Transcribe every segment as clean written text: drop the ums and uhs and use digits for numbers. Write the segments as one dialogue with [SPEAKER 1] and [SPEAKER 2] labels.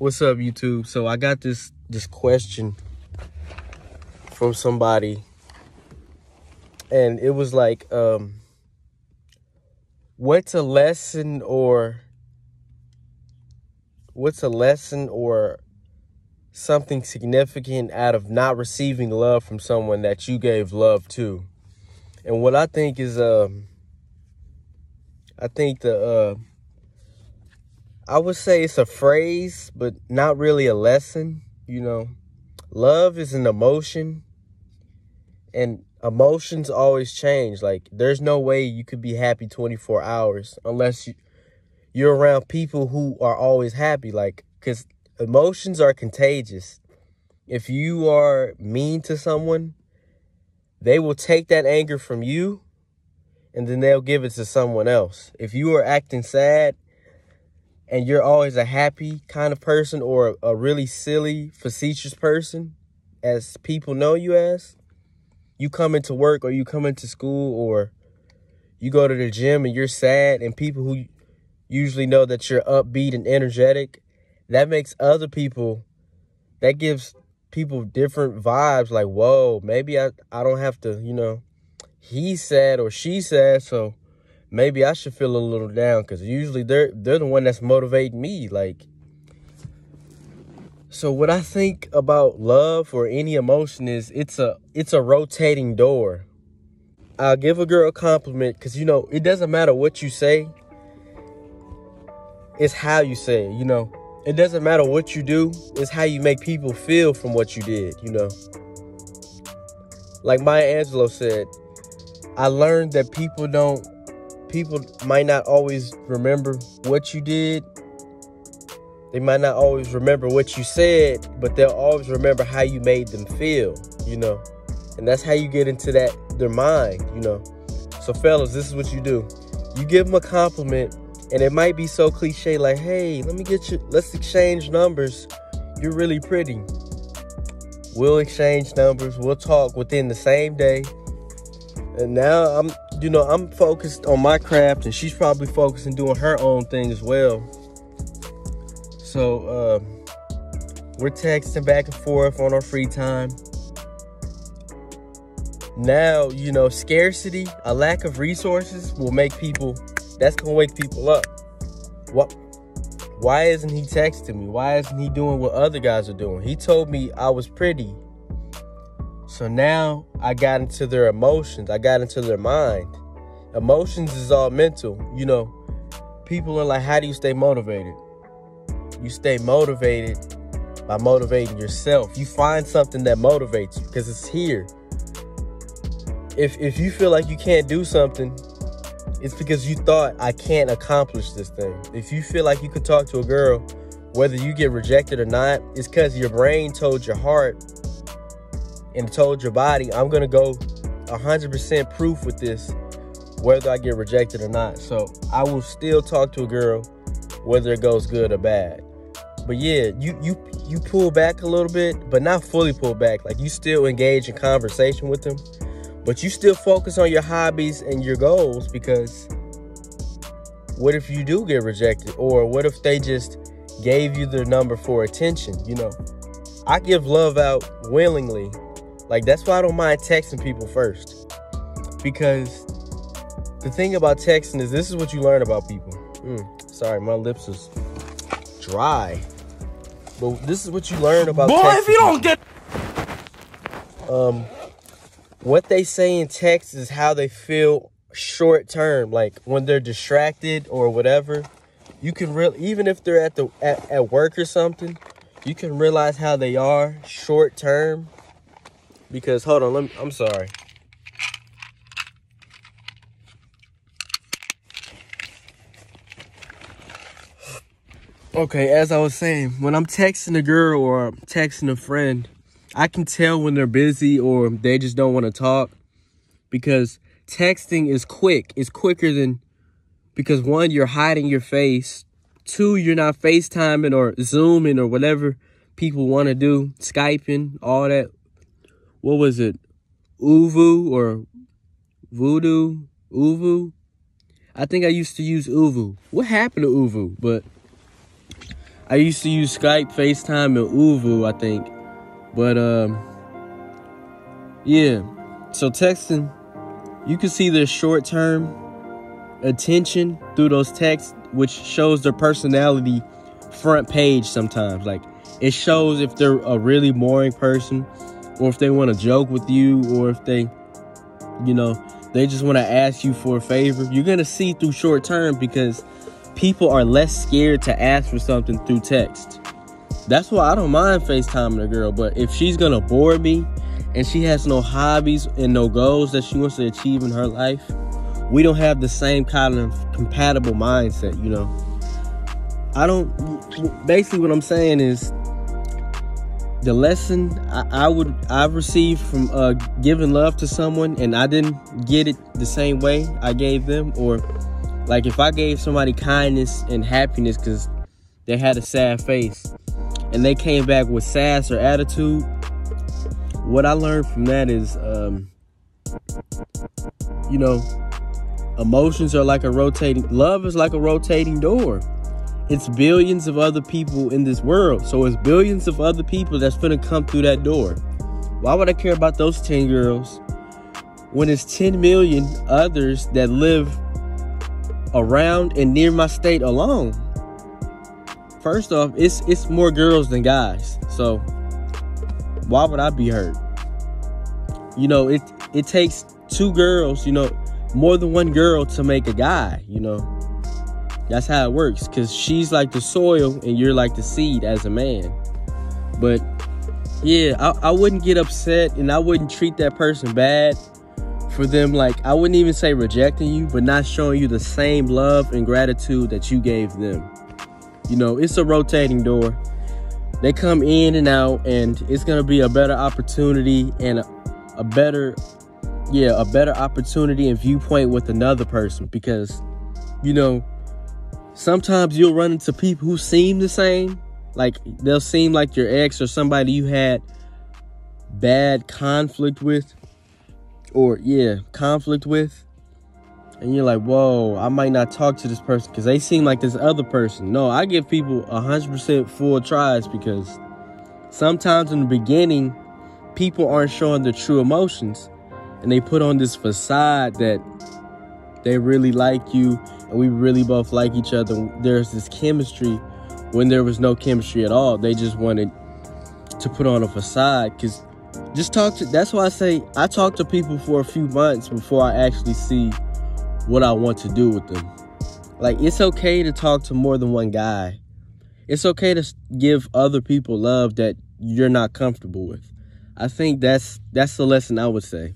[SPEAKER 1] What's up, YouTube? So I got this question from somebody, and it was like, what's a lesson or something significant out of not receiving love from someone that you gave love to? And what I think is, I would say it's a phrase, but not really a lesson. Love is an emotion, and emotions always change. Like, there's no way you could be happy 24 hours unless you're around people who are always happy. Like, because emotions are contagious. If you are mean to someone, they will take that anger from you, and then they'll give it to someone else. If you are acting sad, and you're always a happy kind of person, or a really silly, facetious person, as people know you as, you come into work or you come into school or you go to the gym and you're sad, and people who usually know that you're upbeat and energetic, that makes other people, that gives people different vibes. Like, whoa, maybe I don't have to, he's sad or she's sad, so maybe I should feel a little down, because usually they're the one that's motivating me. Like, so what I think about love or any emotion is it's a rotating door. I'll give a girl a compliment because, it doesn't matter what you say. It's how you say it, It doesn't matter what you do. It's how you make people feel from what you did, Like Maya Angelou said, I learned that people might not always remember what you did. They might not always remember what you said, but they'll always remember how you made them feel, And that's how you get into their mind, So fellas, this is what you do. You give them a compliment, and it might be so cliche, like, hey, let's exchange numbers. You're really pretty. We'll exchange numbers. We'll talk within the same day. And now I'm focused on my craft, and she's probably focused on doing her own thing as well. So we're texting back and forth on our free time. Now, scarcity, a lack of resources that's going to wake people up. Why isn't he texting me? Why isn't he doing what other guys are doing? He told me I was pretty. So now I got into their emotions. I got into their mind. Emotions is all mental. People are like, how do you stay motivated? You stay motivated by motivating yourself. You find something that motivates you because it's here. If you feel like you can't do something, it's because you thought, I can't accomplish this thing. If you feel like you could talk to a girl, whether you get rejected or not, it's because your brain told your heart and told your body, I'm going to go 100% proof with this, whether I get rejected or not. So I will still talk to a girl, whether it goes good or bad. But yeah, you pull back a little bit, but not fully pull back. Like, you still engage in conversation with them, but you still focus on your hobbies and your goals, because what if you do get rejected? Or what if they just gave you their number for attention? I give love out willingly. Like, that's why I don't mind texting people first. Because the thing about texting is, this is what you learn about people. Sorry, my lips is dry. But this is what you learn about texting. Boy, if you don't get... what they say in text is how they feel short term. Like, when they're distracted or whatever, you can even if they're at work or something, you can realize how they are short term. Because, hold on, I'm sorry. Okay, as I was saying, when I'm texting a girl or I'm texting a friend, I can tell when they're busy or they just don't want to talk, because texting is quick. It's quicker than, because one, you're hiding your face. Two, you're not FaceTiming or Zooming or whatever people want to do, Skyping, all that. What was it? Uvu or Voodoo? Uvu? I think I used to use Uvu. What happened to Uvu? But I used to use Skype, FaceTime, and Uvu, I think. But, yeah. So texting, you can see their short-term attention through those texts, which shows their personality front page sometimes. Like, it shows if they're a really boring person, or if they want to joke with you, or if they, they just want to ask you for a favor. You're going to see through short term because people are less scared to ask for something through text. That's why I don't mind FaceTiming a girl. But if she's going to bore me and she has no hobbies and no goals that she wants to achieve in her life, we don't have the same kind of compatible mindset, basically what I'm saying is, the lesson I've received from giving love to someone and I didn't get it the same way I gave them, or like if I gave somebody kindness and happiness because they had a sad face and they came back with sass or attitude, what I learned from that is, emotions are like love is like a rotating door. It's billions of other people in this world. So it's billions of other people that's gonna come through that door. Why would I care about those 10 girls when it's 10 million others that live around and near my state alone? First off, it's more girls than guys. So why would I be hurt? It takes 2 girls, more than one girl to make a guy, That's how it works, because she's like the soil and you're like the seed as a man. But yeah, I wouldn't get upset and I wouldn't treat that person bad for them. Like, I wouldn't even say rejecting you, but not showing you the same love and gratitude that you gave them. It's a rotating door. They come in and out, and it's going to be a better opportunity and a better opportunity and viewpoint with another person, because, sometimes you'll run into people who seem the same. Like, they'll seem like your ex or somebody you had bad conflict with. And you're like, whoa, I might not talk to this person because they seem like this other person. No, I give people 100% full tries, because sometimes in the beginning, people aren't showing their true emotions. And they put on this facade that they really like you and we really both like each other. There's this chemistry when there was no chemistry at all. They just wanted to put on a facade. Because that's why I say I talk to people for a few months before I actually see what I want to do with them. Like, it's okay to talk to more than one guy. It's okay to give other people love that you're not comfortable with. I think that's the lesson I would say.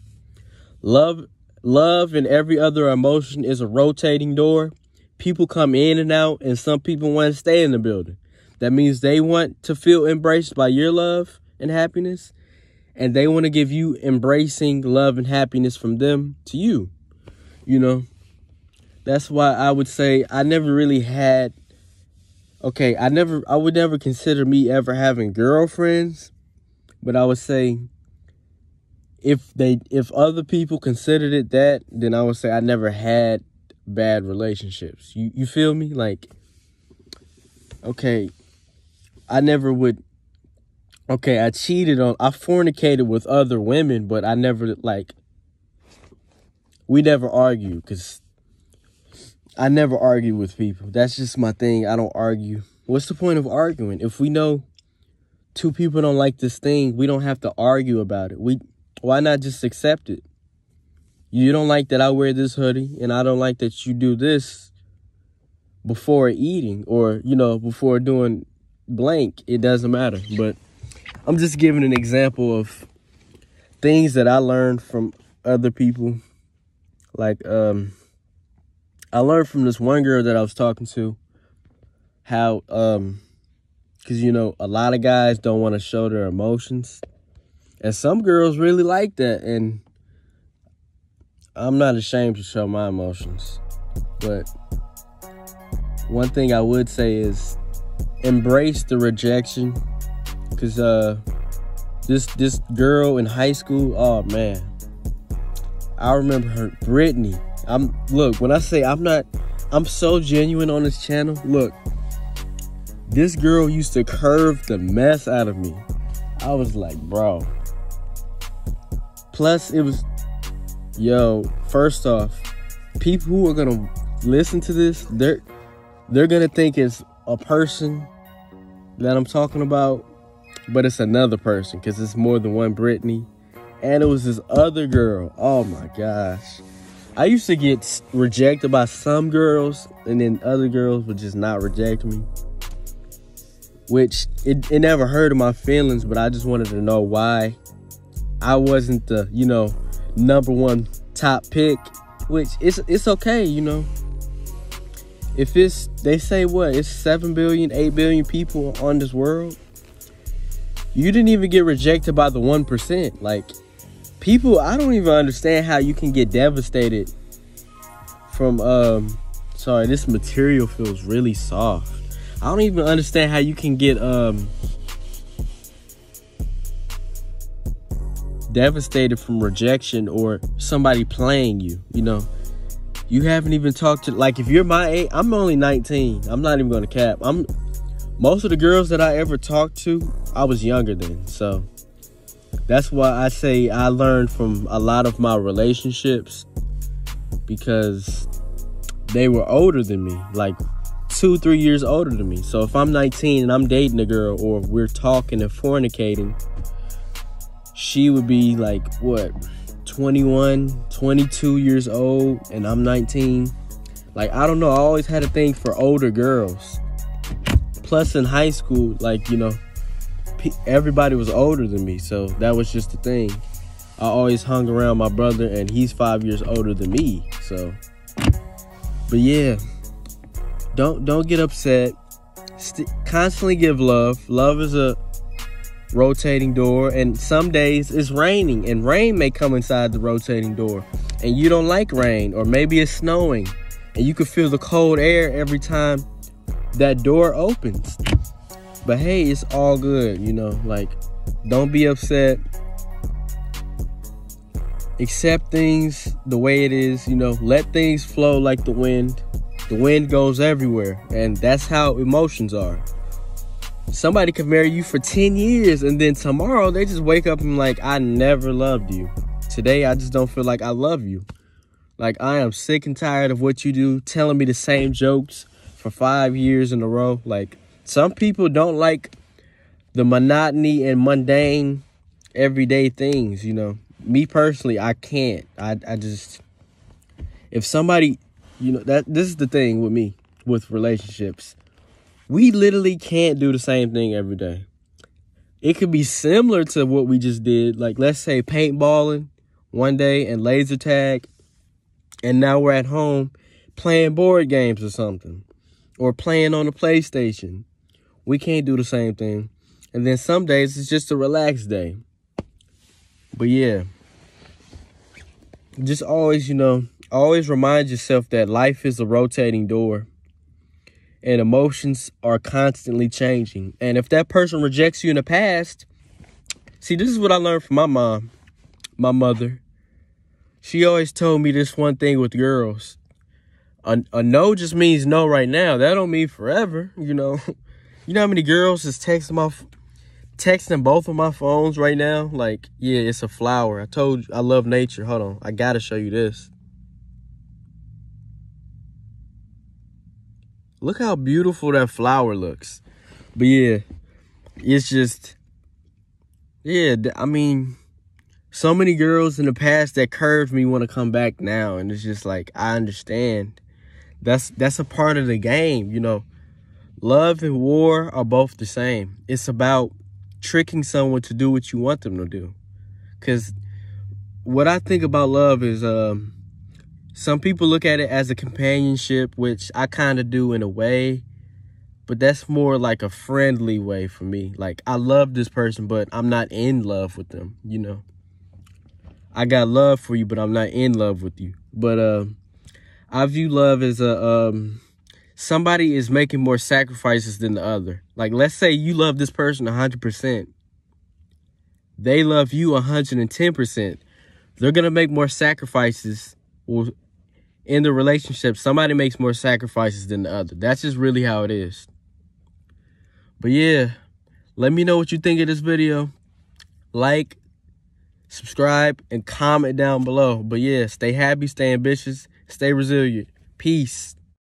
[SPEAKER 1] Love and every other emotion is a rotating door. People come in and out, and some people want to stay in the building. That means they want to feel embraced by your love and happiness, and they want to give you embracing love and happiness from them to you. That's why I would say I never really had, I would never consider me ever having girlfriends, but I would say if other people considered it that, then I would say I never had bad relationships. You feel me? Like, I never would, I fornicated with other women, but I never, we never argue, because I never argue with people. That's just my thing. I don't argue. What's the point of arguing? If we know 2 people don't like this thing, we don't have to argue about it. Why not just accept it? You don't like that I wear this hoodie, and I don't like that you do this before eating, or, before doing blank. It doesn't matter. But I'm just giving an example of things that I learned from other people. Like, I learned from this one girl that I was talking to how, because, a lot of guys don't want to show their emotions. And some girls really like that. And I'm not ashamed to show my emotions. But one thing I would say is embrace the rejection. Because this girl in high school, oh, man. I remember her, Brittany. When I say I'm so genuine on this channel, look, This girl used to curve the mess out of me. I was like, bro. Plus, it was, first off, people who are gonna listen to this, they're gonna think it's a person that I'm talking about, but it's another person because it's more than one Brittany. And it was this other girl. Oh my gosh. I used to get rejected by some girls, and then other girls would just not reject me. Which, it never hurt my feelings, but I just wanted to know why I wasn't the, number one top pick. Which, it's okay, If they say it's 7 billion, 8 billion people on this world. You didn't even get rejected by the 1%. Like, people, I don't even understand how you can get devastated from, sorry, this material feels really soft. I don't even understand how you can get, devastated from rejection or somebody playing you, You haven't even talked to, like, if you're my age, I'm only 19. I'm not even going to cap. Most of the girls that I ever talked to, I was younger than, so. That's why I say I learned from a lot of my relationships because they were older than me, like 2-3 years older than me. So if I'm 19 and I'm dating a girl or we're talking and fornicating, she would be like, 21, 22 years old, and I'm 19. Like, I don't know. I always had a thing for older girls. Plus in high school, like, everybody was older than me, so that was just the thing. I always hung around my brother, and he's 5 years older than me. So, but yeah, don't get upset. Constantly give love. Love is a rotating door, and some days it's raining, and rain may come inside the rotating door, and you don't like rain, or maybe it's snowing, and you can feel the cold air every time that door opens. But hey, it's all good, like, don't be upset. Accept things the way it is, let things flow like the wind. The wind goes everywhere, and that's how emotions are. Somebody could marry you for 10 years, and then tomorrow they just wake up and like, I never loved you. Today, I just don't feel like I love you. Like, I am sick and tired of what you do, telling me the same jokes for 5 years in a row. Like, some people don't like the monotony and mundane everyday things, Me personally, I can't. I just, if somebody, this is the thing with me, with relationships. We literally can't do the same thing every day. It could be similar to what we just did. Like, let's say paintballing one day and laser tag, and now we're at home playing board games or something, or playing on the PlayStation. We can't do the same thing. And then some days it's just a relaxed day. But yeah, just always, always remind yourself that life is a rotating door and emotions are constantly changing. And if that person rejects you in the past, see, this is what I learned from my mom, my mother. She always told me this one thing with girls. A no just means no right now. That don't mean forever, You know how many girls is texting both of my phones right now? Like, yeah, it's a flower. I told you I love nature. Hold on. I gotta show you this. Look how beautiful that flower looks. But yeah, it's just, I mean, so many girls in the past that curved me want to come back now. And it's just like, I understand. That's a part of the game, Love and war are both the same. It's about tricking someone to do what you want them to do. Because what I think about love is, some people look at it as a companionship, which I kind of do in a way. But that's more like a friendly way for me. Like, I love this person, but I'm not in love with them, I got love for you, but I'm not in love with you. But I view love as somebody is making more sacrifices than the other. Like, let's say you love this person 100%. They love you 110%. They're going to make more sacrifices. Well, in the relationship, somebody makes more sacrifices than the other. That's just really how it is. But yeah, let me know what you think of this video. Like, subscribe, and comment down below. But yeah, stay happy, stay ambitious, stay resilient. Peace.